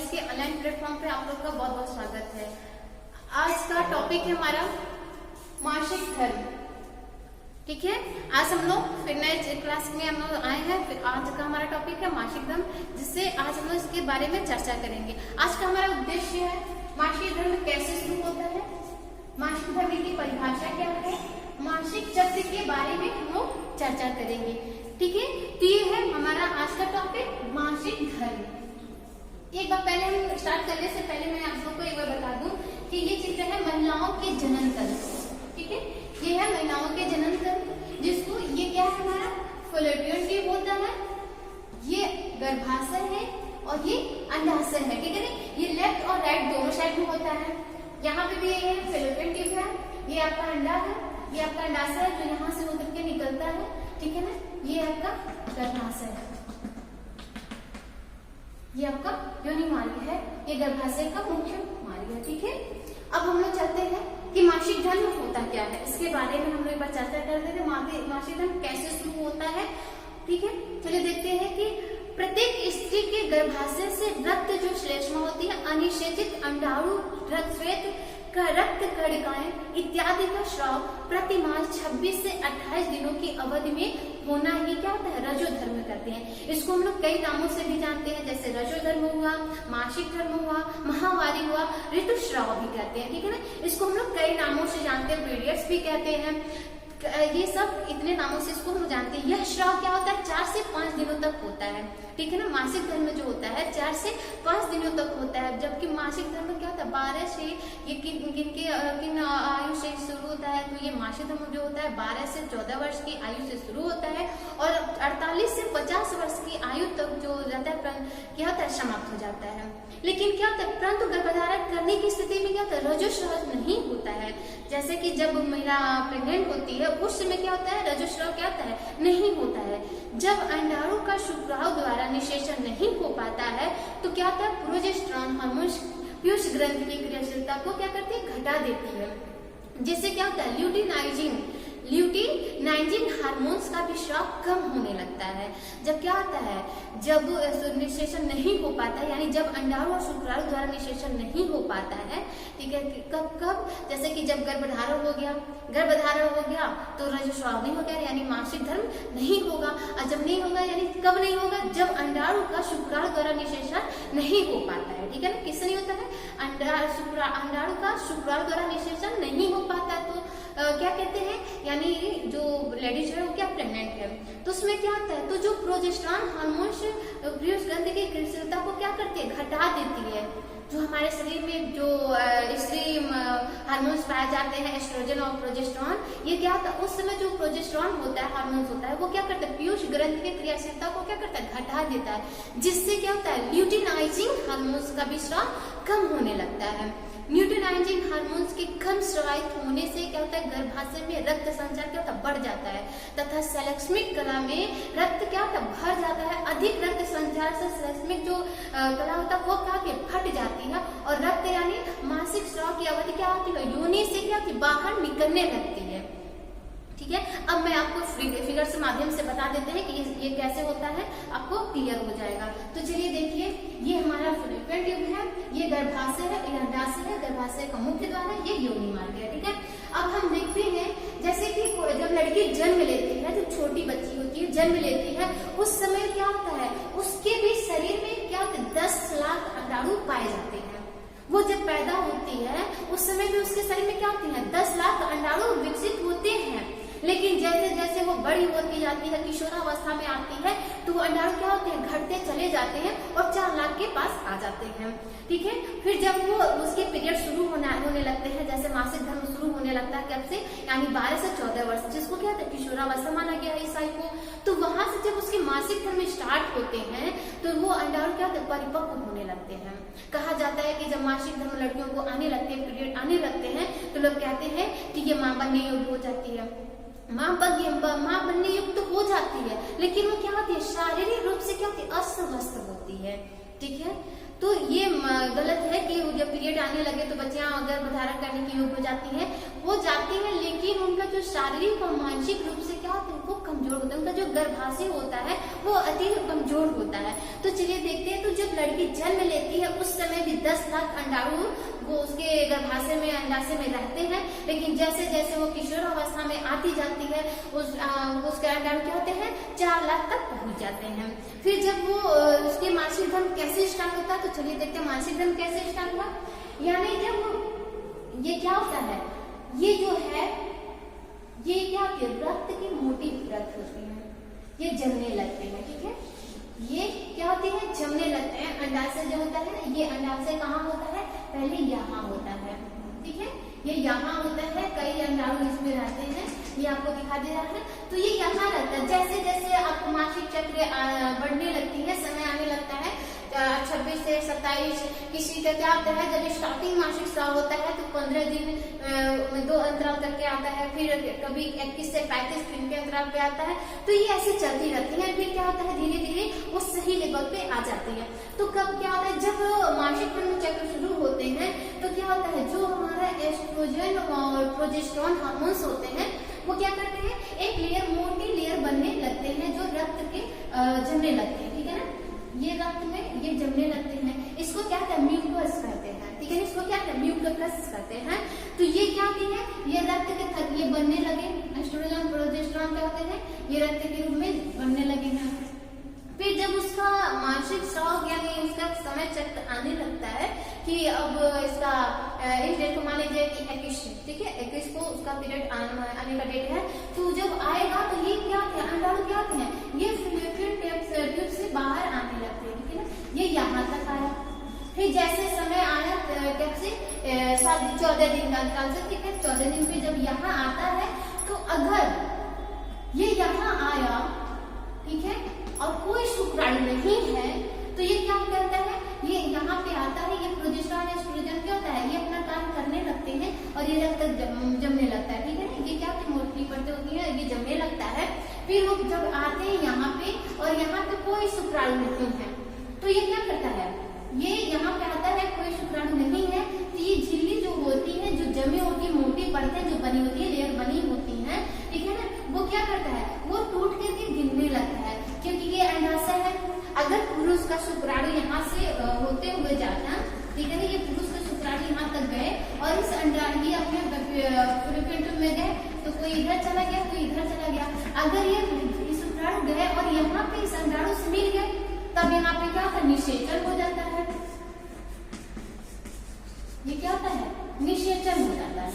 Voice के online platform पे आप लोग का बहुत बहुत स्वागत है। आज का टॉपिक है हमारा मासिक धर्म। ठीक है, आज हम लोग फिर नए क्लास में हम लोग आए हैं। फिर आज का हमारा टॉपिक है मासिक धर्म, जिससे आज हम लोग इसके बारे में चर्चा करेंगे। आज का हमारा उद्देश्य है मासिक धर्म कैसे शुरू होता है, मासिक धर्म की परिभाषा क्या है, मासिक चक्र के बारे में हम लोग चर्चा करेंगे। ठीक है, तो ये है हमारा आज का टॉपिक मासिक धर्म। एक बार पहले हम स्टार्ट करने से पहले मैं आप लोग को एक बार बता दूं कि ये चित्र है महिलाओं के जनन तंत्र। ठीक है, ये है महिलाओं के जनन तंत्र, जिसको ये क्या है हमारा फैलोपियन ट्यूब होता है, ये गर्भाशय है और ये अंडाशय है। ठीक है ना, ये लेफ्ट और राइट दोनों साइड में होता है। यहाँ पे भी ये फैलोपियन ट्यूब है, ये आपका अंडा है, ये आपका अंडाशय है जो यहाँ से होकर के निकलता है। ठीक है ना, ये आपका गर्भाशय है, ये आपका योनि मार्ग है, ये गर्भाशय का मुख्य मार्ग है। ठीक है, अब हम लोग चलते हैं कि मासिक धर्म होता क्या है, इसके बारे में हम लोग एक बार चर्चा करते थे। मासिक धर्म कैसे शुरू होता है। ठीक है, चलिए देखते हैं कि प्रत्येक स्त्री के गर्भाशय से रक्त जो श्लेष्मा होती है, अनिषेचित अंडाणु, रक्त श्वेत का रक्त कणिकाएं इत्यादि का स्राव प्रति माह 26 से 28 दिनों की अवधि में होना ही क्या होता है, रजो धर्म करते हैं। इसको हम लोग कई नामों से भी जानते हैं, जैसे रजो धर्म हुआ, मासिक धर्म हुआ, महावारी हुआ, ऋतुस्राव भी कहते हैं। ठीक है ना, इसको हम लोग कई नामों से जानते हैं, पीरियड्स भी कहते हैं। ये सब इतने नामों से इसको हम जानते हैं। यह स्राव क्या होता है, 4 से 5 दिनों तक होता है। ठीक है ना, मासिक धर्म जो होता है 4 से 5 दिनों तक होता है, जबकि मासिक धर्म क्या होता है 12 से, ये किन आयु से शुरू होता है, तो ये मासिक धर्म जो होता है 12 से 14 वर्ष की आयु से शुरू होता है और 48 से 50 वर्ष की आयु तक जो जाता है क्या होता है, समाप्त हो जाता है। लेकिन क्या होता है, परंतु गर्भधारण करने की स्थिति में क्या होता है, रजोस्राव नहीं होता है। जैसे कि जब महिला प्रेग्नेंट होती है उस समय क्या होता है, रजोस्राव क्या होता है, नहीं होता है। जब अंडाणु का शुक्राणु द्वारा निषेचन नहीं हो पाता है तो क्या होता है, प्रोजेस्टेरॉन हार्मोन पीयूष ग्रंथि की क्रियाशीलता को क्या करती है, घटा देती है, जिससे क्या होता है, ल्यूटिनाइजिन हार्मोन्स का भी स्राव कम होने लगता है। जब क्या होता है, जब निषेचन नहीं हो पाता है, यानी जब अंडाणु और शुक्राणु द्वारा निषेचन नहीं हो पाता है। ठीक है, कब जैसे कि जब गर्भधारण हो गया तो रजोस्राव नहीं होगा, यानी मासिक धर्म नहीं होगा। और जब नहीं होगा यानी कब नहीं होगा, जब अंडाणु का शुक्राणु द्वारा निषेचन नहीं हो पाता है। ठीक है ना, किससे नहीं होता है, अंडाणु का शुक्राणु द्वारा निषेचन नहीं हो पाता, तो क्या कहते हैं, यानी जो लेडीज है वो क्या प्रेग्नेंट है, तो उसमें क्या होता है, तो जो प्रोजेस्टेरॉन हार्मोन्स पीयूष ग्रंथि की क्रियाशीलता को क्या करती है, घटा देती है। जो हमारे शरीर में जो स्त्री हार्मोन्स पाए जाते हैं, एस्ट्रोजन और प्रोजेस्टेरॉन, ये क्या होता है, उस समय जो प्रोजेस्टेरॉन होता है, हार्मोन्स होता है, वो क्या करता है, पीयूष ग्रंथि की क्रियाशीलता को क्या करता है, घटा देता है, जिससे क्या होता है, ल्यूटिनाइजिंग हार्मोन्स का भी स्राव कम होने लगता है। ल्यूटिनाइजिंग हार्मोन्स के कम स्रावित होने से क्या होता है, गर्भाशय में रक्त संचार क्या होता है, बढ़ जाता है तथा सेलेस्मिक कला में रक्त क्या होता है, भर जाता है। अधिक रक्त संचार से सेलेस्मिक जो कला होता है वो क्या फट जाती है और रक्त यानी मासिक स्राव की अवधि क्या होती है, योनि से क्या होती है, बाहर निकलने लगती है। ठीक है, अब मैं आपको फिगर से माध्यम से बता देते हैं कि ये कैसे होता है, आपको क्लियर हो जाएगा। तो चलिए देखिए, ये हमारा फैलोपियन ट्यूब है, ये गर्भाशय है, ये अंडाशय है, गर्भाशय का मुख्य द्वार है, ये योनि मार्ग है। ठीक है, अब हम देखते हैं जैसे कि जब लड़की जन्म लेती है, जो छोटी बच्ची होती है जन्म लेती है, उस समय क्या होता है, उसके भी शरीर में क्या होता है, 10 लाख अंडाणु पाए जाते हैं। वो जब पैदा होती है उस समय भी उसके शरीर में क्या होती है, 10 लाख अंडाणु विकसित होते हैं। लेकिन जैसे जैसे वो बड़ी होती जाती है, किशोरावस्था में आती है, तो वो अंडाणु क्या होते हैं, घटते चले जाते हैं और 4 लाख के पास आ जाते हैं। ठीक है, फिर जब वो उसके पीरियड शुरू होने लगते हैं, जैसे मासिक धर्म शुरू होने लगता है कब से, यानी 12 से 14 वर्ष, जिसको क्या होता है, किशोरावस्था माना गया है ईसाई को। तो वहां से जब उसके मासिक धर्म स्टार्ट होते हैं तो वो अंडाणु क्या होते हैं, परिपक्व होने लगते हैं। कहा जाता है कि जब मासिक धर्म लड़कियों को आने लगते हैं, पीरियड आने लगते हैं, तो लोग कहते हैं कि ये मां बनने योग्य हो जाती है, मां बनने युक्त हो जाती है, लेकिन वो क्या होती है, शारीरिक रूप से क्या होती है, अस्त व्यस्त होती है। ठीक है, तो ये गलत है कि जब पीरियड आने लगे तो बच्चियां अगर धारण करने की योग्य हो जाती हैं, वो जाती हैं, लेकिन उनका जो शारीरिक और मानसिक रूप से क्या होता है, वो कमजोर होता है, उनका जो गर्भाशय होता है वो अति कमजोर होता है। तो चलिए देखते हैं, तो जब लड़की जन्म लेती है उस समय भी 10 लाख अंडाणु वो उसके गर्भाशय में, अंडाशय में रहते हैं, लेकिन जैसे जैसे वो किशोर अवस्था में आती जाती है उसके अंडाणु क्या होते हैं, 4 लाख तक पहुंच जाते हैं। फिर जब वो उसके मासिक धर्म कैसे स्टार्ट होता है, तो चलिए देखते हैं मासिक धर्म कैसे स्टार्ट हुआ। यानी जब ये क्या होता है, ये जो है ये क्या होती है, रक्त की मोटी परत होती है, ये जमने लगते हैं। ठीक है, ये क्या होती है, जमने लगते हैं। अंडाशय जो होता है, ये अंडाशय कहाँ होता है, पहले यहाँ होता है। ठीक है, ये यहाँ होता है, कई अंडाणु इसमें रहते हैं, ये आपको दिखा दे रहा है। तो ये यहाँ रहता है, जैसे जैसे आपको मासिक चक्र बढ़ने लगती है, समय आने लगता है 26 से 27, किसी का क्या होता है, जब स्टार्टिंग मासिक स्राव होता है तो 15 दिन में 2 अंतराल करके आता है, फिर कभी 21 से 35 दिन के अंतराल पे आता है। तो ये ऐसे चलती रहती है, फिर क्या होता है, धीरे धीरे वो सही लेवल पे आ जाती है। तो कब क्या होता है, जब मासिक धर्म चक्र शुरू होते हैं तो क्या होता है, जो हमारा एस्ट्रोजन और प्रोजेस्टेरोन हार्मोन्स होते हैं वो क्या करते हैं, एक लेयर, मोटी लेयर बनने लगते हैं, जो रक्त के जमने लगते हैं। ठीक है ना, ये रक्त में ये जमने लगते हैं, इसको क्या कहते हैं, म्यूकस कहते हैं। ठीक है, इसको क्या कहते हैं, म्यूकस कहते हैं। तो ये क्या होती है, ये रक्त के थक ये बनने लगे, एस्ट्रोजन प्रोजेस्टेरोन क्या होते हैं, ये रक्त के रूप में बनने लगे हैं। फिर जब उसका मासिक स्राव यानी उसका समय चक्र आने लगता है कि अब इसका इस डेट को मान लीजिए कि 21, ठीक है, 21 को उसका पीरियड आने का डेट है। तो जब आएगा तो ये क्या है, अंडाणु क्या हैं, ये फैलोपियन ट्यूब से बाहर आने लगते हैं। ठीक है ना, ये यहाँ तक आया, फिर जैसे समय आया कब से 14 दिन का अंतराल से। ठीक है, 14 दिन पे जब यहाँ आता है तो अगर ये यहाँ आया, ठीक है, और कोई शुक्राणु नहीं है तो ये क्या करता है, ये यहाँ पे आता है, ये प्रोजेस्टेरोन एस्ट्रोजन क्या होता है, ये अपना काम करने लगते हैं और ये रक्त जमने लगता है। ठीक है ना, ये क्या मोटी परतें होती है, ये जमने लगता है। फिर वो जब आते हैं यहाँ पे और यहाँ पे कोई शुक्राणु नहीं है तो ये क्या करता है, ये यहाँ पे आता है, कोई शुक्राणु नहीं है तो ये झिल्ली जो होती है, जो जमी होती है, मोटी परतें जो बनी होती है, लेयर बनी होती है, ठीक है ना, वो क्या करता है, वो टूट के गिरने लगता है, क्योंकि ये अंडाशय है। अगर पुरुष का शुक्राणु यहाँ से होते हुए जाता, ठीक है ना, ये पुरुष का शुक्राणु यहाँ तक गए और इस अंडाणु ये अपने फैलोपियन ट्यूब में गए तो कोई इधर चला गया, कोई इधर चला गया। अगर ये शुक्राणु गए और यहाँ पे इस अंडाणु से मिल गए तब यहाँ पे क्या होता है, निषेचन हो जाता है। ये क्या होता है, निषेचन हो जाता है,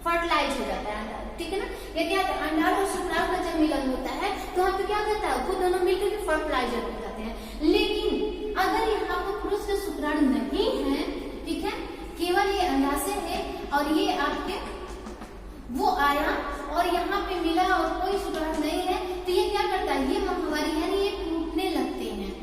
फर्टिलाइज हो जाता है अंडाणु। ठीक है ना, ये क्या होता है, अंडाणु और शुक्राणु का जब मिलन होता है तो वहाँ पे क्या होता है, वो दोनों मिलकर के फर्टिलाइजर हो जाते हैं। लेकिन अगर यहाँ पर पुरुष का शुक्राणु नहीं है, ठीक है, केवल ये अंडाशय है और ये आपके वो आया और यहाँ पे मिला और कोई शुक्राणु नहीं है तो ये क्या करता है, ये महावारी यानी ये टूटने लगते हैं।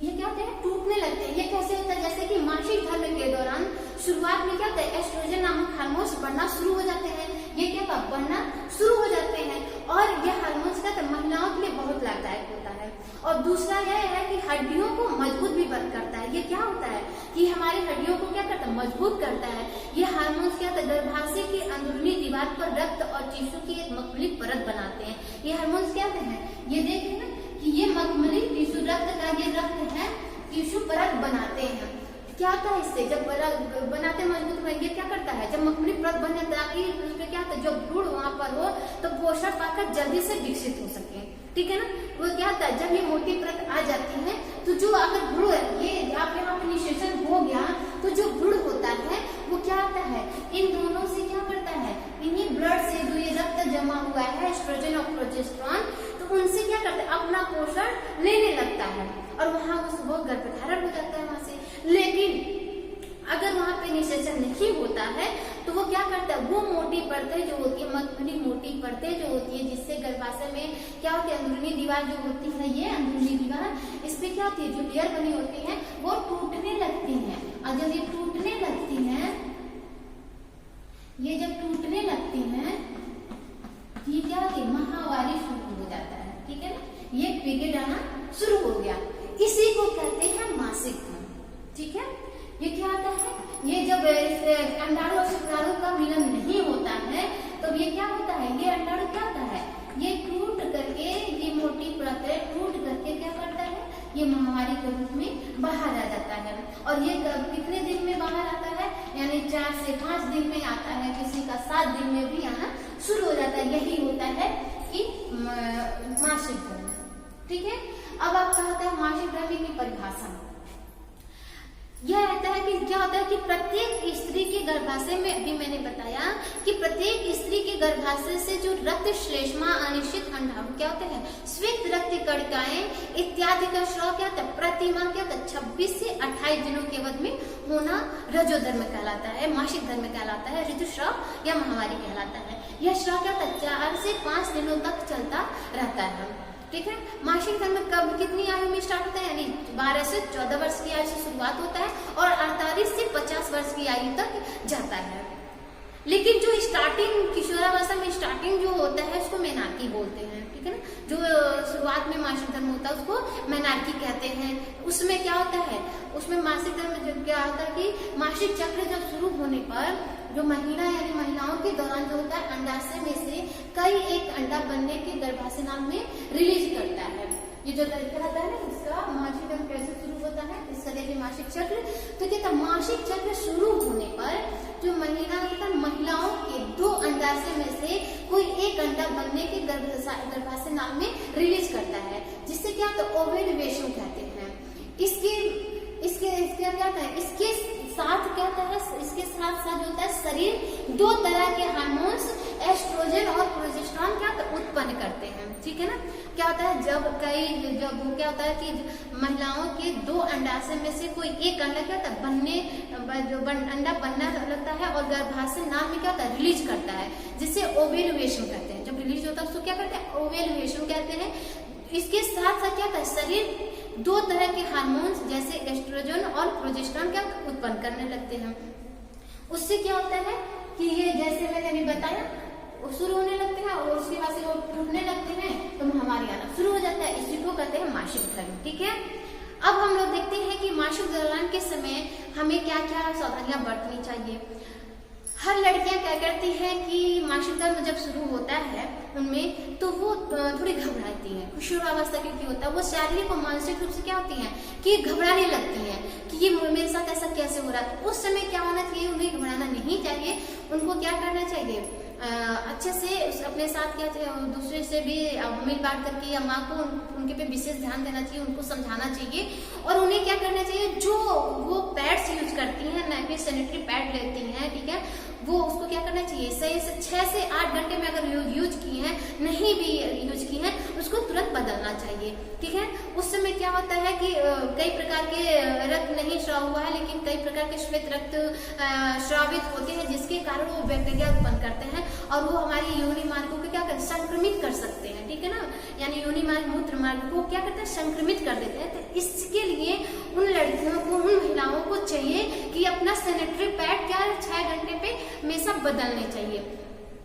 ये क्या होते हैं, टूटने लगते हैं। ये कैसे होता है, जैसे कि मासिक धर्म के दौरान शुरुआत में क्या होता है, एस्ट्रोजन नामक हार्मोन्स बढ़ना शुरू हो जाते हैं, ये क्या बढ़ना शुरू हो जाते हैं और ये हार्मोन्स का महिलाओं के लिए बहुत लाभदायक होता है। और दूसरा यह है कि हड्डियों को मजबूत भी करता है। ये क्या होता है कि हमारी हड्डियों को क्या करता है, मजबूत करता है। ये हार्मोन्स क्या होता है, गर्भाशय की अंदरूनी दीवार पर रक्त और टिश्यू की एक मखमली परत बनाते हैं। ये हार्मोन्स क्या होते हैं, ये देखिए ना कि ये मखमली टिश्यू रक्त का ये रक्त है, टिश्यू परत बनाते हैं। क्या होता है, इससे जब बनाते मजबूत में ये क्या करता है, जब मखमली परत बन जाता है उसमें क्या होता है, जो भ्रूण वहां पर हो तो पोषण पाकर जल्दी से विकसित हो सके। ठीक है ना, वो क्या होता है, जब ये मोटी परत आ जाती है तो जो अगर भ्रूण ये आप यहाँ पे निषेचन हो गया तो जो भ्रूण होता है वो क्या होता है, इन दोनों से क्या करता है, इन्हीं ब्लड से जो ये रक्त जमा हुआ है एस्ट्रोजन और प्रोजेस्टेरोन, तो उनसे क्या करता है, अपना पोषण लेने लगता है और वहां वो गर्भधारण हो जाता है वहां से। लेकिन अगर वहां पे निषेचन नहीं होता है तो वो क्या करता है, वो मोटी परतें जो होती है, मखमली मोटी परतें जो होती है, जिससे गर्भाशय में क्या होती है, अंदरूनी दीवार जो होती है, ये अंदरूनी दीवार, इस पे क्या होती है, जो लेयर बनी होती है वो टूटने लगती है। और जब ये टूटने लगती है, ये जब टूटने लगती है ये क्या होती है, माहवारी शुरू हो जाता है। ठीक है ना, ये पीरियड आना शुरू हो गया, इसी को कहते हैं मासिक ठीक है। ये क्या आता है, ये जब अंडाणु और शुक्राणु का मिलन नहीं होता है तो ये क्या होता है, ये अंडाणु क्या होता है, ये टूट करके, ये मोटी परत है, टूट करके क्या करता है, ये महामारी के रूप में बाहर आ जाता है। और ये कितने दिन में बाहर आता है, यानी 4 से 5 दिन में आता है, किसी का 7 दिन में भी आना शुरू हो जाता है। यही होता है कि मासिक धर्म। ठीक है। अब आपका होता है मासिक धर्म की परिभाषा। यह रहता है कि क्या होता है कि प्रत्येक स्त्री के गर्भाशय में, अभी मैंने बताया कि प्रत्येक स्त्री के गर्भाशय से जो रक्त श्लेष्मा अनिश्चित अंडाणु क्या होते हैं, श्वेत रक्त कणिकाएं इत्यादि का स्राव क्या होता है, प्रतिमाह क्या होता है 26 से 28 दिनों के अवधि में होना रजोधर्म कहलाता है, मासिक धर्म कहलाता है, ऋतुस्राव या महावारी कहलाता है। यह स्राव क्या होता है 4 से 5 दिनों तक चलता रहता है। ठीक है। मासिक धर्म कब, कितनी आयु में स्टार्ट होता है, यानी 12 से 14 वर्ष की आयु से शुरुआत होता है और 48 से 50 वर्ष की आयु तक जाता है। लेकिन जो स्टार्टिंग किशोरावस्था में स्टार्टिंग जो होता है उसको मेनार्की बोलते हैं। ठीक है ना। जो शुरुआत में मासिक धर्म होता है उसको मेनार्की कहते हैं। उसमें क्या होता है, उसमें मासिक धर्म जब क्या होता है कि मासिक चक्र जब शुरू होने पर जो महिला यानी महिलाओं के दौरान जो होता है अंडाशय में से कई एक अंडा बनने के गर्भाशय नाल में रिलीज करता है। ये जो लड़का होता है ना, इसका मासिक धर्म कैसे शुरू होता है, इस तरह के मासिक चक्र। तो क्या था, मासिक चक्र शुरू होने पर जो महिलाओं के 2 अंडाशय में से कोई एक अंडा बनने के गर्भाशय नाल में रिलीज करता है, जिससे क्या होता है ओव्यूलेशन कहते हैं। इसके क्या कहता है, इसके साथ क्या होता है, इसके साथ साथ जो होता है शरीर 2 तरह के हार्मोन्स एस्ट्रोजन और प्रोजेस्टेरोन क्या उत्पन्न करते हैं। ठीक है ना। क्या होता है, जब वो क्या होता है कि महिलाओं के 2 अंडाशय में से कोई एक अंडा क्या होता है अंडा बनना लगता है और गर्भाशय नाल में क्या होता है रिलीज करता है, जिसे ओव्यूलेशन कहते हैं। जब रिलीज होता है उसको क्या कहते हैं, ओव्यूलेशन कहते हैं। इसके साथ साथ क्या होता है शरीर 2 तरह के हार्मोन्स जैसे एस्ट्रोजन और प्रोजेस्टेरोन क्या उत्पन्न करने लगते हैं। उससे क्या होता है कि ये जैसे मैंने अभी बताया शुरू होने लगते हैं और उसके बाद से वो टूटने लगते हैं तो महामारी आना शुरू हो जाता है। इसी को कहते हैं मासिक धर्म। ठीक है। अब हम लोग देखते हैं कि मासिक दौरान के समय हमें क्या क्या सावधानियां बरतनी चाहिए। हर लड़कियां क्या करती हैं कि मासिक धर्म जब शुरू होता है उनमें तो वो थोड़ी घबराती हैं। किशोरावस्था क्योंकि होता है वो शारीरिक और मानसिक रूप से क्या होती हैं कि घबराने लगती हैं कि ये मेरे साथ ऐसा कैसे हो रहा है। उस समय क्या होना चाहिए, उन्हें घबराना नहीं चाहिए। उनको क्या करना चाहिए, अच्छे से अपने साथ क्या दूसरे से भी मिल बांट करके या माँ को उनके पे विशेष ध्यान देना चाहिए, उनको समझाना चाहिए। और उन्हें क्या करना चाहिए, जो वो पैड्स यूज करती हैं ना कि सैनिटरी पैड लेती हैं, ठीक है, वो उसको क्या करना चाहिए सही से 6 से 8 घंटे में अगर यूज की है, नहीं भी यूज की है, उसको तुरंत बदलना चाहिए। ठीक है। उस समय क्या होता है कि कई प्रकार के रक्त नहीं स्राव हुआ है लेकिन कई प्रकार के श्वेत रक्त स्रावित होते हैं, जिसके कारण वो बैक्टीरिया उत्पन्न करते हैं और वो हमारी योनि मार्गों को क्या कर संक्रमित कर सकते हैं। ठीक है ना। यानी योनि मार्ग मूत्र मार्ग को क्या करते हैं संक्रमित कर देते हैं। तो इसके लिए उन लड़कियों को, उन महिलाओं को चाहिए कि अपना सैनिटरी पैड क्या 6 घंटे पे हमेशा बदलने चाहिए।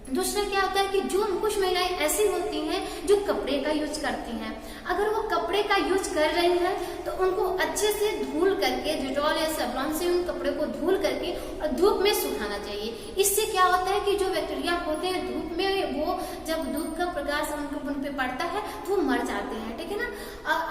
दूसरा क्या होता है कि जो कुछ महिलाएं ऐसी होती हैं जो कपड़े का यूज करती हैं, अगर वो कपड़े का यूज कर रही हैं तो उनको अच्छे से धुल करके डेटॉल या साबुन से उन कपड़े को धुल करके और धूप में सुखाना चाहिए। इससे क्या होता है कि जो बैक्टीरिया होते हैं धूप में, वो जब धूप का प्रकाश उन पे पड़ता है तो वो मर जाते हैं। ठीक है ना।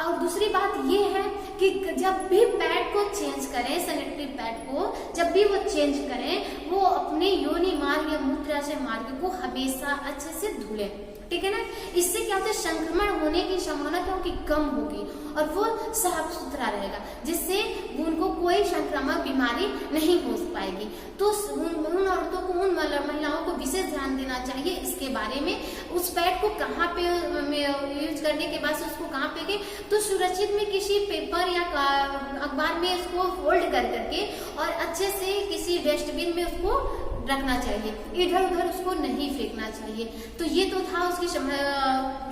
और दूसरी बात ये है कि जब भी पैड को चेंज करें, सैनिटरी पैड को जब भी वो चेंज करें, वो अपने योनि मार्ग या मूत्राशय मार्ग को हमेशा अच्छे से धुलें। ठीक है ना। इससे क्या होता है संक्रमण होने की संभावना क्या होगी, कम होगी और वो साफ सुथरा रहेगा, जिससे उनको कोई संक्रामक बीमारी नहीं हो पाएगी। तो उन औरतों को, उन महिलाओं को विशेष ध्यान देना चाहिए इसके बारे में। उस पैड को कहाँ पे यूज करने के बाद से उसको कहाँ पे तो सुरक्षित में किसी पेपर या अखबार में उसको फोल्ड कर करके और अच्छे से किसी डस्टबिन में उसको रखना चाहिए, इधर उधर उसको नहीं फेंकना चाहिए। तो ये तो था उसकी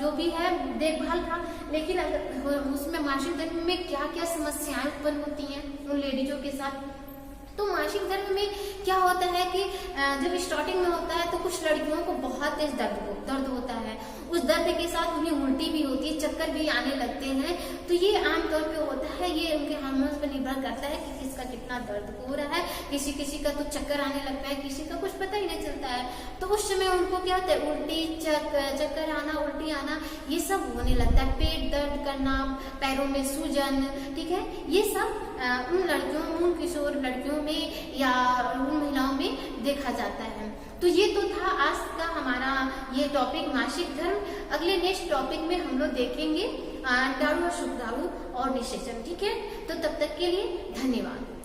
जो भी है देखभाल था। लेकिन अगर उसमें मासिक धर्म में क्या क्या समस्याएं उत्पन्न होती हैं उन लेडीजों के साथ, तो मासिक धर्म में क्या होता है कि जब स्टार्टिंग में होता है तो कुछ लड़कियों को बहुत तेज दर्द होता है। उस दर्द के साथ उन्हें उल्टी भी होती है, चक्कर भी आने लगते हैं। तो ये आमतौर पे होता है, ये उनके हार्मोन्स पर निर्भर करता है कि किसका कितना दर्द हो रहा है। किसी किसी का तो चक्कर आने लगता है, किसी का कुछ पता ही नहीं चलता है। तो उस समय उनको क्या होता है, उल्टी, चक्कर आना, उल्टी आना, ये सब होने लगता है। पेट दर्द करना, पैरों में सूजन, ठीक है, ये सब उन लड़कियों, उन किशोर लड़कियों में या उन महिलाओं में देखा जाता है। तो ये तो था आज का हमारा ये टॉपिक मासिक धर्म। अगले नेक्स्ट टॉपिक में हम लोग देखेंगे अंडाणु और शुक्राणु और निषेचन, ठीक है। तो तब तक के लिए धन्यवाद।